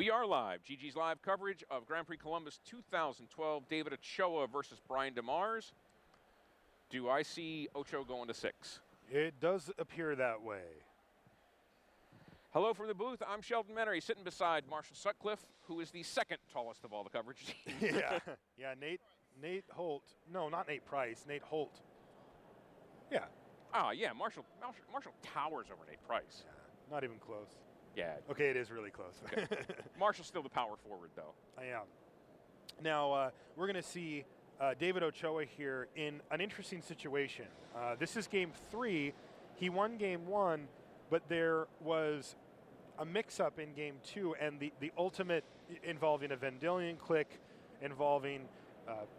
We are live. GG's live coverage of Grand Prix Columbus 2012. David Ochoa versus Brian Demars. Do I see Ochoa going to 6? It does appear that way. Hello from the booth. I'm Sheldon Menery, sitting beside Marshall Sutcliffe, who is the second tallest of all the coverage teams. yeah. Nate Holt. No, not Nate Price. Nate Holt. Yeah. Yeah. Marshall towers over Nate Price. Yeah, not even close. Yeah. Okay, it is really close. Okay. Marshall's still the power forward, though. I am. Now, we're going to see David Ochoa here in an interesting situation. This is Game 3. He won Game 1, but there was a mix-up in Game 2, and the ultimate involving a Vendilion click, involving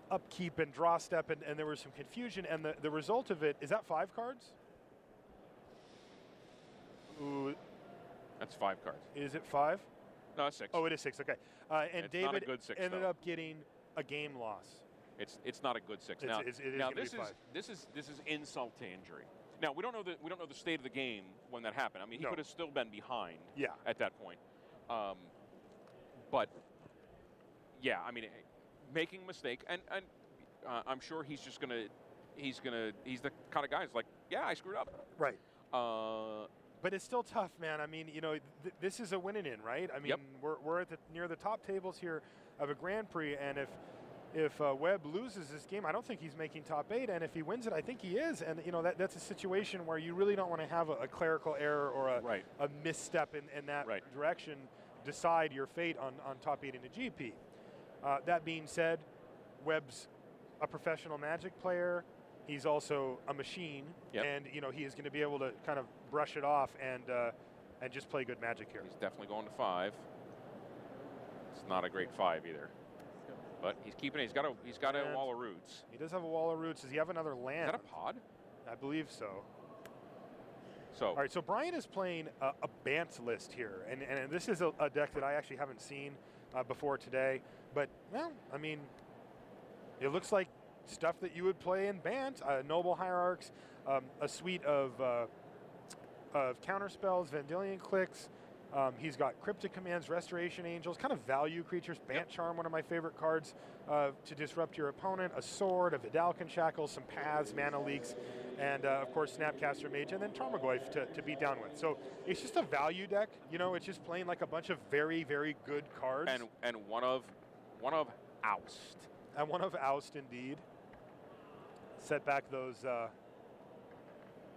upkeep and draw step, and there was some confusion, and the result of it, is that 5 cards? Ooh. That's 5 cards. Is it 5? No, it's 6. Oh, it is 6. Okay. And it's David not a good 6, ended though. up getting a game loss. It's not a good 6. Now this is insult to injury. Now we don't know the state of the game when that happened. I mean, he could have still been behind. Yeah. At that point. But yeah, I mean, making a mistake, and I'm sure he's the kind of guy who's like, yeah, I screwed up. Right. But it's still tough, man. I mean, this is a winning in, right? I mean, we're at near the top tables here of a Grand Prix, and if Webb loses this game, I don't think he's making top 8, and if he wins it, I think he is. And that's a situation where you really don't want to have a clerical error or a misstep in that direction decide your fate on top 8 in the GP. That being said, Webb's a professional Magic player. He's also a machine, and he is going to be able to kind of brush it off and just play good Magic here. He's definitely going to 5. It's not a great 5 either, but he's keeping it. He's got a wall of roots. He does have a wall of roots. Does he have another land? Is that a pod? I believe so. So all right. So Brian is playing a Bant list here, and this is a deck that I actually haven't seen before today. But well, I mean, it looks like stuff that you would play in Bant, Noble Hierarchs, a suite of counter spells, Vendilion clicks. He's got Cryptic Commands, Restoration Angels, kind of value creatures. Bant Charm, one of my favorite cards to disrupt your opponent. A Sword, a Vidalcan Shackle, some Paths, Mana Leaks, and of course Snapcaster Mage, and then Tarmogoyf to beat down with. So it's just a value deck. It's just playing like a bunch of very, very good cards. And one of Oust. And one of Oust, indeed. Set back those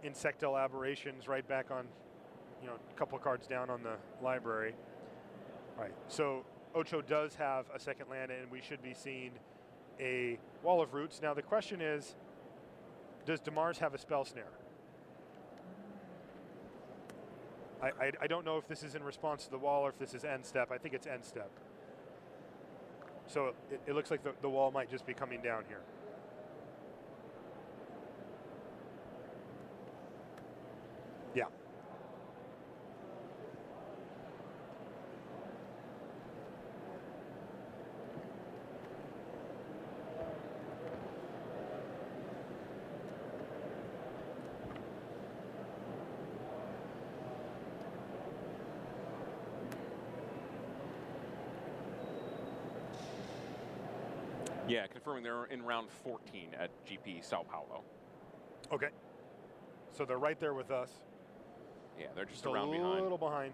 Insectile Aberrations right back on, a couple of cards down on the library. All right, so Ocho does have a second land, and we should be seeing a Wall of Roots. Now the question is, does Demars have a Spell Snare? I don't know if this is in response to the wall or if this is end step. I think it's end step. So it looks like the wall might just be coming down here. Yeah. Yeah, confirming they're in round 14 at GP Sao Paulo. Okay. So they're right there with us. Yeah, they're just a round behind. A little behind.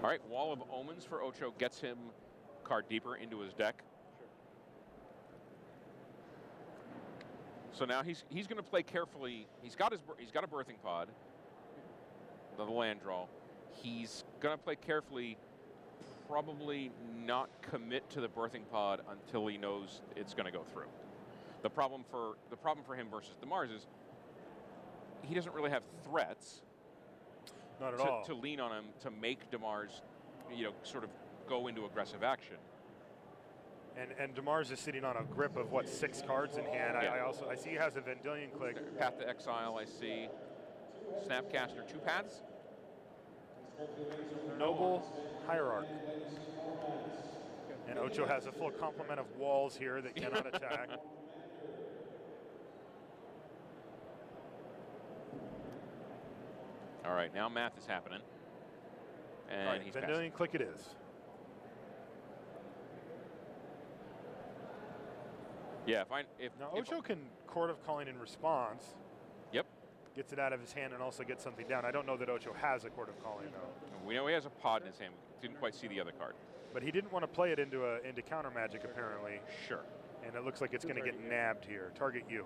All right, Wall of Omens for Ocho gets him card deeper into his deck. So now he's going to play carefully. He's got a Birthing Pod, the land draw. He's going to play carefully, probably not commit to the Birthing Pod until he knows it's going to go through. The problem for him versus Demars is he doesn't really have threats. Not at all. To lean on him to make Demars, sort of go into aggressive action. And Demars is sitting on a grip of what, 6 cards in hand. Yeah. I see he has a Vendilion Click. Path to Exile, I see. Snapcaster, 2 paths. Noble, Hierarch. And Ocho has a full complement of walls here that cannot attack. All right, now math is happening. And All right, he's Vendilion Click it is. Yeah, if Now Ocho can Court of Calling in response. Yep. Gets it out of his hand and also gets something down. I don't know that Ocho has a Court of Calling though. We know he has a pod in his hand. We didn't quite see the other card. But he didn't want to play it into counter magic apparently. Sure. And it looks like it's going to get nabbed here. Target you.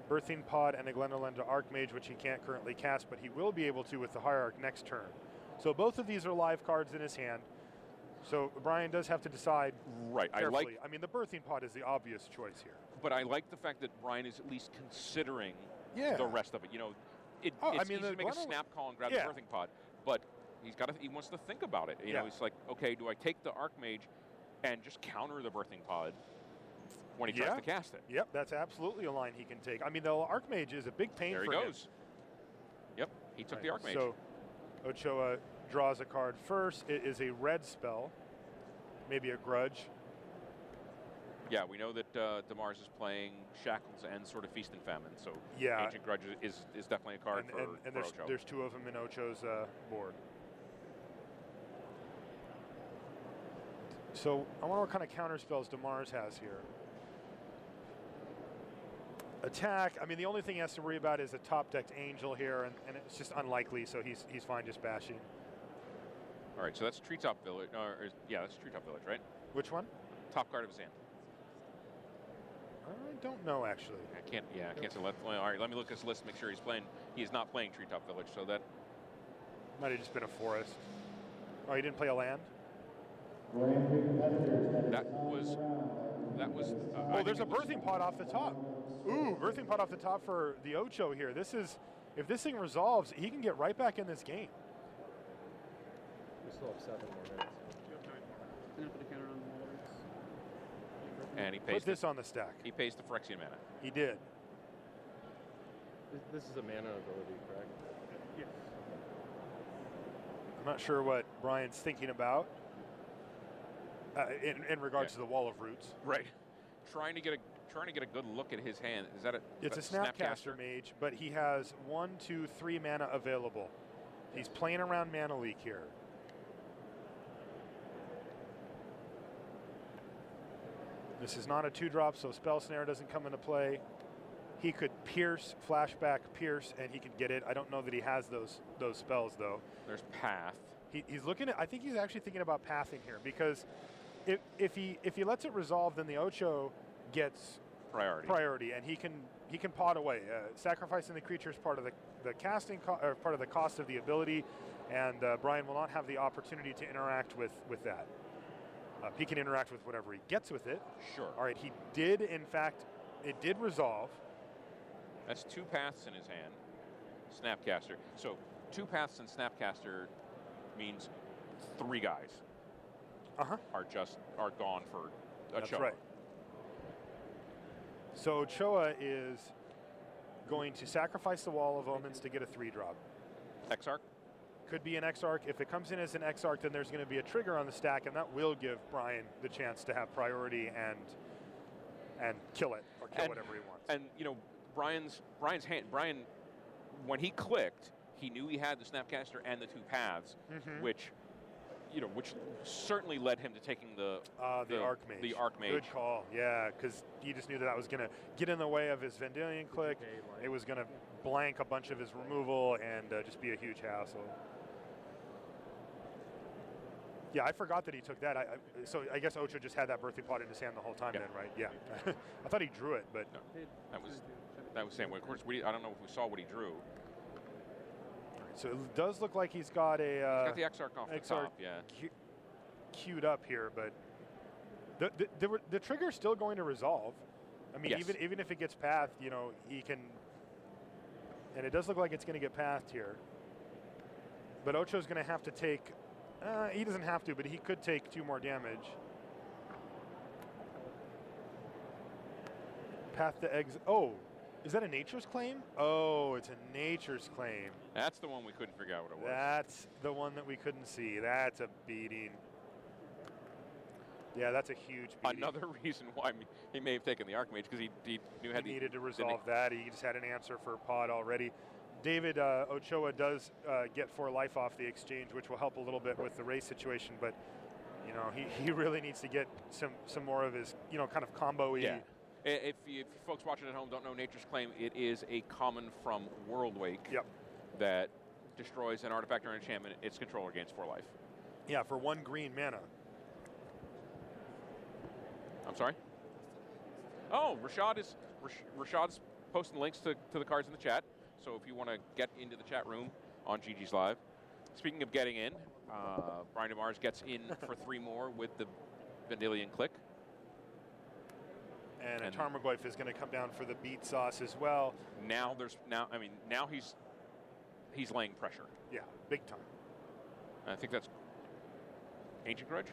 Birthing Pod and a Glendolenda Archmage, which he can't currently cast, but he will be able to with the Hierarch next turn. So both of these are live cards in his hand. So Brian does have to decide right. carefully. I mean, the Birthing Pod is the obvious choice here. But I like the fact that Brian is at least considering the rest of it. You know, it's easy to make a snap call and grab the Birthing Pod, but he wants to think about it. You know, he's like, okay, do I take the Archmage and just counter the Birthing Pod when he tries to cast it? Yep, that's absolutely a line he can take. I mean, the Archmage is a big pain for him. There he goes. Yep, he took the Archmage. So Ochoa draws a card first. It is a red spell, maybe a Grudge. Yeah, we know that Demars is playing Shackles and sort of Feast and Famine, so Ancient Grudge is definitely a card for Ochoa. There's 2 of them in Ochoa's board. So I wonder what kind of counter spells Demars has here. Attack, I mean, the only thing he has to worry about is a top-decked Angel here, and it's just unlikely, so he's fine just bashing. All right, so that's Treetop Village. That's Treetop Village, right? Which one? Top card of his hand. I don't know, actually. I can't say. All right, let me look at his list, make sure he's playing. He is not playing Treetop Village, so that might have just been a forest. Oh, he didn't play a land? That was. Oh, there's a Birthing Pod off the top. Ooh, Birthing Pod off the top for the Ocho here. If this thing resolves, he can get right back in this game. We still have 7 more minutes. And he pays. Put this on the stack. He pays the Phyrexian mana. He did. This is a mana ability, correct? Yes. I'm not sure what Brian's thinking about in regards to the Wall of Roots. Right. Trying to get a good look at his hand. Is that a? It's a Snapcaster mage, but he has 1, 2, 3 mana available. He's playing around mana leak here. This is not a 2-drop, so Spell Snare doesn't come into play. He could Pierce, Flashback, Pierce, and he could get it. I don't know that he has those spells, though. There's Path. He's looking at. I think he's actually thinking about pathing here, because if he lets it resolve, then the Ocho gets priority, and he can pot away. Sacrificing the creature is part of the casting or part of the cost of the ability, and Brian will not have the opportunity to interact with that. He can interact with whatever he gets with it. Sure. All right, he did, in fact, it did resolve. That's 2 paths in his hand. Snapcaster. So 2 paths and Snapcaster means 3 guys are gone for Ochoa. That's right. So Ochoa is going to sacrifice the Wall of Omens to get a 3-drop. Exarch? Could be an Exarch. If it comes in as an Exarch, then there's going to be a trigger on the stack, and that will give Brian the chance to have priority and kill it, or kill whatever he wants. And, you know, Brian's hand, Brian, when he clicked, he knew he had the Snapcaster and the 2 paths, which certainly led him to taking the Archmage. The Archmage. Good call, yeah, because he just knew that was going to get in the way of his Vendilion Click. It was going to blank a bunch of his removal and just be a huge hassle. Yeah, I forgot that he took that. So I guess Ocho just had that Birthing Pod in his hand the whole time then, right? Yeah. I thought he drew it, but... No, that was saying, well, of course, I don't know if we saw what he drew. So it does look like he's got a... he's got the Exarch off the top, yeah. Queued up here, but the trigger's still going to resolve. I mean, even if it gets pathed, you know, he can... And it does look like it's going to get pathed here. But Ocho's going to have to take... he doesn't have to, but he could take 2 more damage. Path to Exile. Oh, is that a nature's claim? Oh, it's a nature's claim. That's the one we couldn't figure out what it was. That's the one that we couldn't see. That's a beating. Yeah, that's a huge beating. Another reason why he may have taken the Archmage, because he knew he needed to resolve that. He just had an answer for Pod already. David Ochoa does get 4 life off the exchange, which will help a little bit with the race situation, but you know, he really needs to get some more of his, you know, kind of combo-y. Yeah. If you folks watching at home don't know Nature's Claim, it is a common from Worldwake that destroys an artifact or an enchantment its controller gains 4 life. Yeah, for 1 green mana. I'm sorry? Oh, Rashad's posting links to the cards in the chat. So if you want to get into the chat room on GG's Live. Speaking of getting in, Brian Demars gets in for 3 more with the Vendilion Click. And a Tarmogoyf is going to come down for the beat sauce as well. Now he's laying pressure. Yeah, big time. And I think that's Ancient Grudge.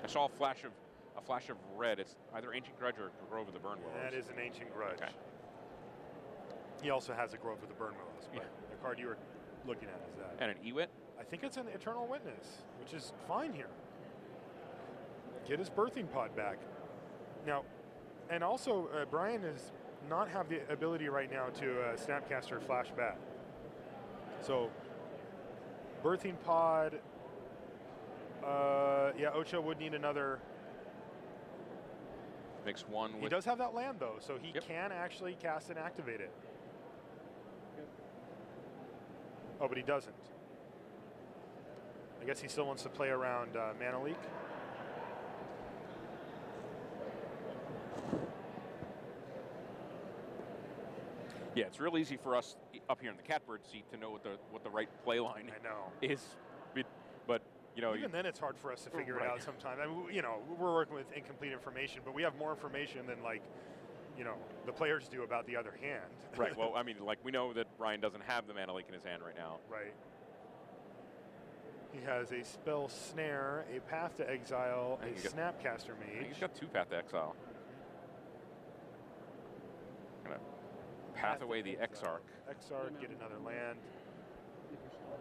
I saw a flash of red. It's either Ancient Grudge or Grove of the Burn Willows. That is an Ancient Grudge. Okay. He also has a Grove of the Burn Willows, but Yeah. the card you were looking at is that. And an Ewit. I think it's an Eternal Witness, which is fine here. Get his birthing pod back. Now, and also Brian does not have the ability right now to Snapcaster Flash Bat. So, birthing pod. Yeah, Ochoa would need another. Makes 1 with. He does have that land though, so he Yep. can actually cast and activate it. Oh, but he doesn't. I guess he still wants to play around Mana Leak. Yeah, it's real easy for us up here in the catbird seat to know what the right play line I know. is, but you know, Even then, it's hard for us to figure it Right. out sometimes. I mean, you know, we're working with incomplete information, but we have more information than, like, you know, the players do about the other hand. right. Well, I mean, like we know that Brian doesn't have the Mana Leak in his hand right now. Right. He has a Spell Snare, a Path to Exile, I a think he Snapcaster I think Mage. he's got 2 Path to Exile. Gonna path away the Exarch. Exarch, get another land. If you're still done.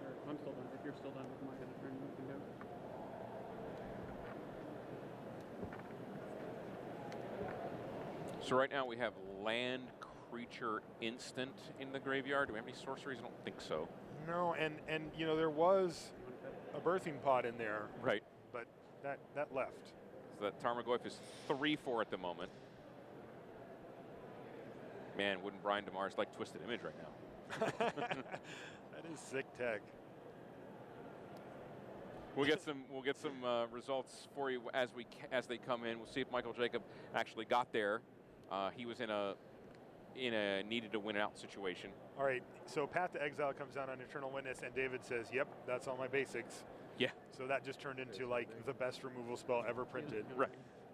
Or I'm still done. If you're still done with my turn, you can go. So right now we have land, creature, instant in the graveyard. Do we have any sorceries? I don't think so. No, and you know, there was a birthing pod in there, Right. but that left. So that Tarmogoyf is 3/4 at the moment. Man, wouldn't Brian Demars like Twisted Image right now? That is sick tech. We'll get some results for you as they come in. We'll see if Michael Jacob actually got there. He was in a needed to win out situation. All right, so Path to Exile comes down on Eternal Witness, and David says, yep, that's all my basics. Yeah. So that just turned into, like, the best removal spell ever printed. Right.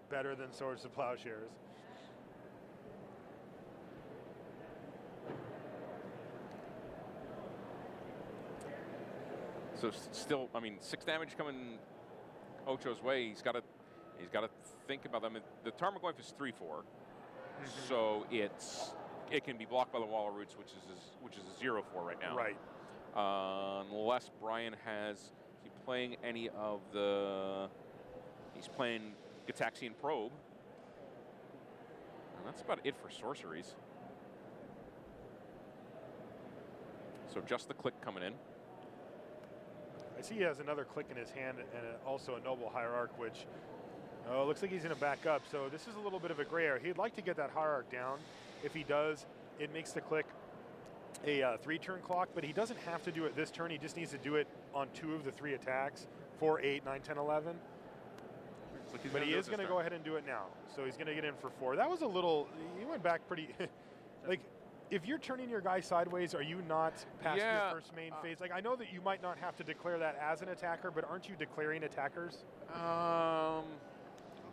Better than Swords to Plowshares. So still, I mean, 6 damage coming Ochoa's way. He's got to think about them. The Tarmogoyf is 3/4, so it can be blocked by the Wall of Roots, which is a 0/4 right now. Right. Unless Brian is he playing any of the? He's playing Gitaxian Probe, and that's about it for sorceries. So just the click coming in. I see he has another click in his hand and also a Noble Hierarch, which looks like he's going to back up. So this is a little bit of a gray area. He'd like to get that Hierarch down. If he does, it makes the click a 3-turn clock, but he doesn't have to do it this turn. He just needs to do it on 2 of the 3 attacks, 4, 8, 9, 10, 11. But he is going to go ahead and do it now. So he's going to get in for 4. That was a little, he went back pretty, like, if you're turning your guy sideways, are you not past your first main phase? Like, I know that you might not have to declare that as an attacker, but aren't you declaring attackers?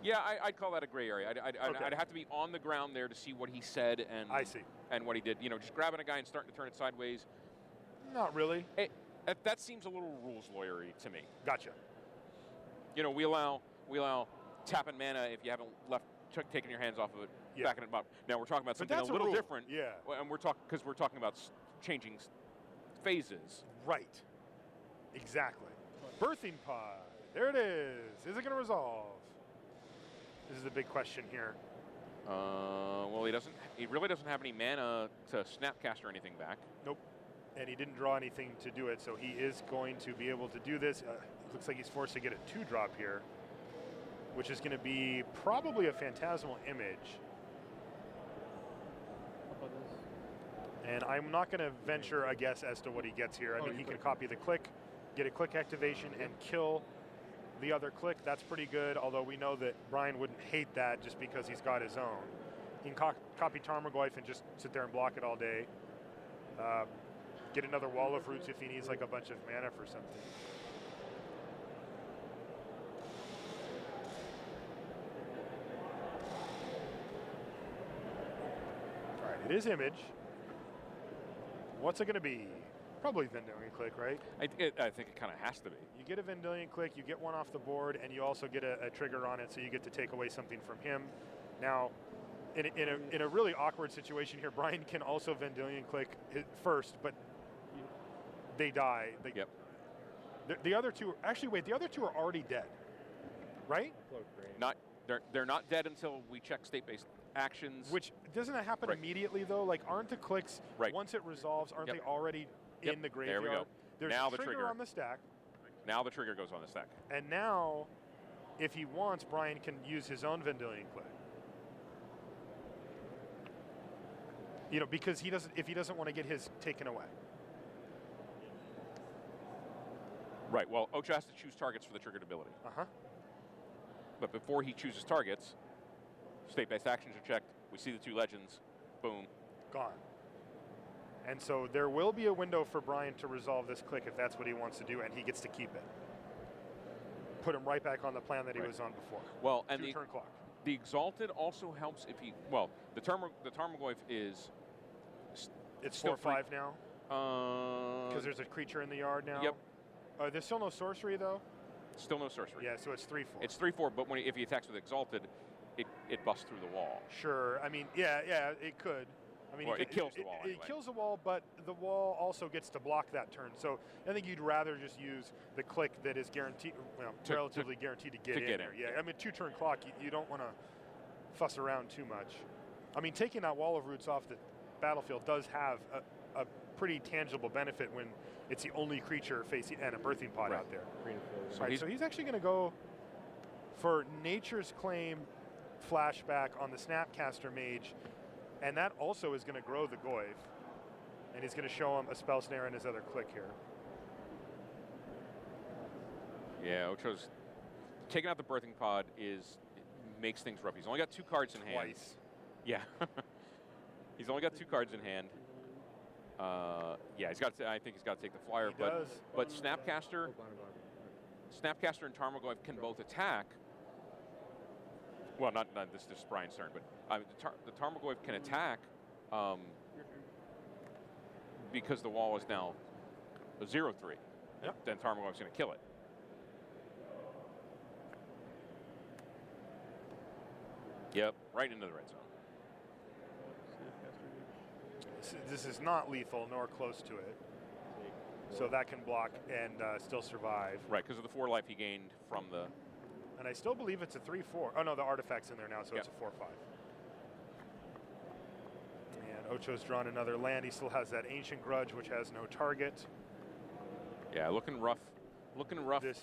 Yeah, I'd call that a gray area. I'd have to be on the ground there to see what he said and I see. And what he did. You know, just grabbing a guy and starting to turn it sideways. Not really. That seems a little rules lawyery to me. Gotcha. You know, we allow tapping mana if you haven't left taking your hands off of it, Yeah. backing it up. Now we're talking about But something that's a little rule. different. Yeah. And we're talking because we're talking about changing phases. Right. Exactly. Birthing pod. There it is. Is it going to resolve? This is the big question here. Well, he really doesn't have any mana to Snapcaster anything back. Nope. And he didn't draw anything to do it, so he is going to be able to do this. Looks like he's forced to get a 2-drop here, which is going to be probably a Phantasmal Image. How about this? And I'm not going to venture a guess as to what he gets here. I mean, he can copy the click, get a click activation, and kill the other click. That's pretty good, although we know that Brian wouldn't hate that just because he's got his own. He can copy Tarmogoyf and just sit there and block it all day. Get another Wall of Roots if he needs like a bunch of mana for something. All right, it is Image. What's it going to be? Probably Vendilion Click, right? I think it kind of has to be. You get a Vendilion Click, you get one off the board, and you also get a trigger on it, so you get to take away something from him. Now, in a really awkward situation here, Brian can also Vendilion Click first, but they die. Yep. The other two, actually, wait, the other two are already dead, right? They're not dead until we check state-based actions. Which doesn't that happen Right. immediately though? Like, aren't the clicks once it resolves? Aren't they already in the graveyard? There we go. There's now a trigger on the stack. Now the trigger goes on the stack. And now, if he wants, Brian can use his own Vendilion Click. You know, because if he doesn't want to get his taken away. Right. Well, Ochoa has to choose targets for the triggered ability. Uh-huh. But before he chooses targets, state-based actions are checked. We see the 2 legends. Boom. Gone. And so there will be a window for Brian to resolve this click if that's what he wants to do, and he gets to keep it. Put him right back on the plan that he was on before. Well, and 2-turn clock. The Exalted also helps if he. Well, the Tarmogoyf is. It's still 4/5 now. Because there's a creature in the yard now. Yep. There's still no sorcery though. Still no sorcery. Yeah, so it's 3/4. It's 3/4, but if he attacks with Exalted, it busts through the wall. Sure. I mean, yeah, it could. I mean, Well, it kills the wall It anyway. kills the wall, but the wall also gets to block that turn. So I think you'd rather just use the click that is guaranteed, well, relatively guaranteed to get in there. Yeah, I mean, 2-turn clock, you don't want to fuss around too much. I mean, taking that Wall of Roots off the battlefield does have a pretty tangible benefit when it's the only creature facing and a birthing pod out there. So he's actually going to go for Nature's Claim flashback on the Snapcaster Mage, and that also is going to grow the Goyf, and he's going to show him a Spell Snare and his other click here. Yeah, Ochoa's taking out the birthing pod makes things rough. He's only got 2 cards in hand. Twice. Yeah. He's only got 2 cards in hand. Yeah, I think he's got to take the flyer. He does. But Snapcaster and Tarmogoyf can both attack. Well, not this is Brian's turn, but the Tarmogoyf can attack because the wall is now a 0/3. Yep. Then Tarmogoyf's going to kill it. Yep, right into the red zone. This is not lethal, nor close to it. So that can block and still survive. Right, because of the 4 life he gained from the... And I still believe it's a 3/4. Oh, no, the artifact's in there now, so it's a 4/5. And Ochoa's drawn another land. He still has that Ancient Grudge, which has no target. Yeah, looking rough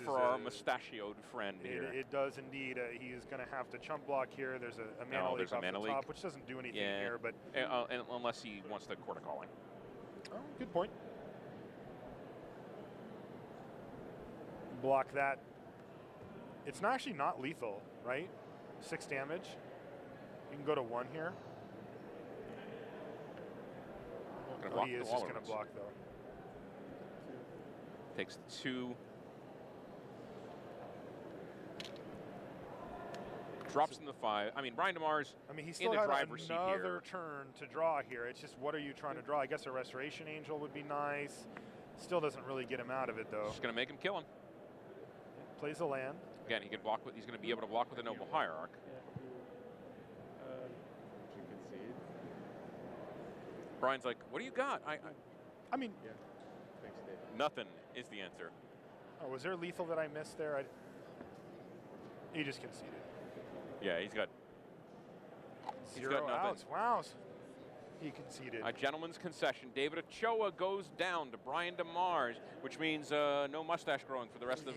for our mustachioed friend here. It does indeed. He is going to have to chump block here. There's a mana leak off the top, which doesn't do anything here. But unless he wants the Court of Calling. Oh, good point. Block that. It's actually not lethal, right? 6 damage. You can go to 1 here. He is just going to block, though. Takes 2. Drops in the 5. I mean, Brian Demars. I mean, he still has another turn to draw here. It's just, what are you trying to draw? I guess a Restoration Angel would be nice. Still doesn't really get him out of it, though. Just going to make him kill him. Plays a land. Again, he can block with. He's going to be able to block with a Noble Hierarch. Brian's like, what do you got? I mean, Yeah. Thanks, Dave. Nothing is the answer. oh, was there lethal that I missed there? He just conceded. Yeah, he's got 0 nothing. outs. Wow. He conceded. A gentleman's concession. David Ochoa goes down to Brian Demars, which means no mustache growing for the rest of